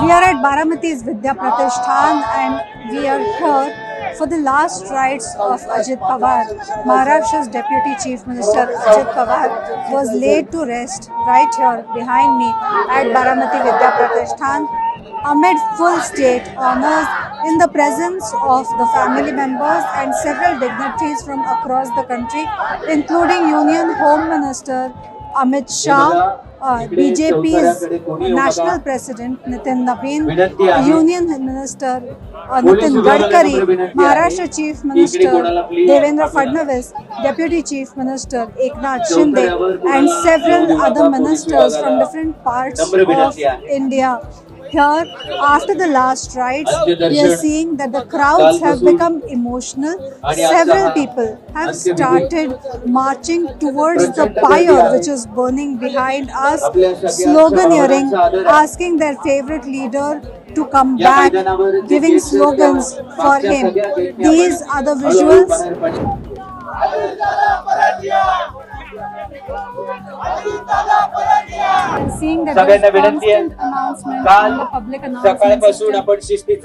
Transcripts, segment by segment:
We are at Baramati's Vidya Pratishthan and we are here for the last rites of Ajit Pawar. Maharashtra's Deputy Chief Minister Ajit Pawar was laid to rest right here behind me at Baramati Vidya Pratishthan amid full state honors in the presence of the family members and several dignitaries from across the country, including Union Home Minister Amit Shah, BJP's National President Nitin Nabin, Union Minister Nitin Gadkari, Maharashtra Chief Minister Devendra Fadnavis, Deputy Chief Minister Eknath Shinde, and several other ministers from different parts of India. Here, after the last rites, we are seeing that the crowds have become emotional. Several people have started marching towards the pyre which is burning behind us, sloganeering, asking their favorite leader to come back, giving slogans for him. These are the visuals. Seeing that there is constant announcement and the public announcement system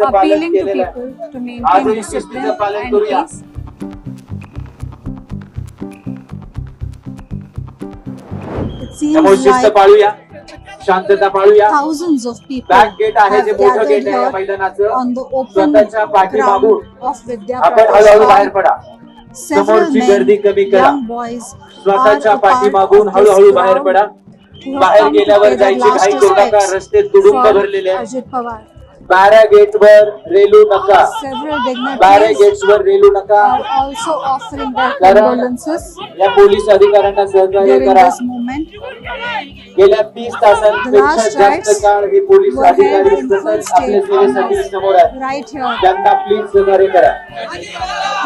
appealing to people to maintain discipline and peace. It seems like thousands of people have gathered here on the open ground of Vidya Pratishthan. Several men, young boys are a part of this crowd who have come to pay their last respects for Ajit Pawar. Several dignitaries are also offering their condolences during this moment. The last rites were held in full state honors right here.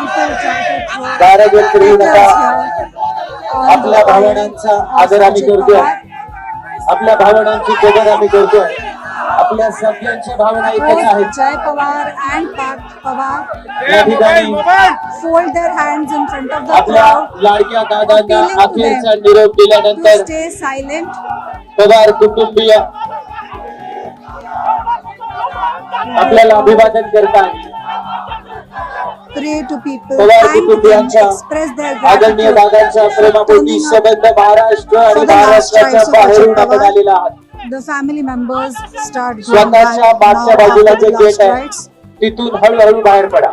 People chanted prayers here on the आदर आम्ही करतोय आपल्या भावनांची कदर आम्ही करतोय आपल्या सगळ्यांची भावना एकच आहे Jai Pawar and Parth Pawar या ठिकाणी fold their hands in front of the आपल्या crowd, लाडक्या दादांना appealing to अखेरचा them निरोप to दिल्यानंतर stay silent. पवार कुटुंबीय आपल्याला अभिवादन करतात Pray to people, Pawar thank them, कुटुंबियांच्या express their आदरणीय gratitude दादांच्या for प्रेमापोटी turning up. संबंध महाराष्ट्र आणि for the last महाराष्ट्राच्या rites of बाहेरून Ajit आपण Pawar. आलेला आहात The family members start going back स्वतःच्या now मागच्या बाजूला after जे the last गेट आहे rites. तिथून हळूहळू बाहेर पडा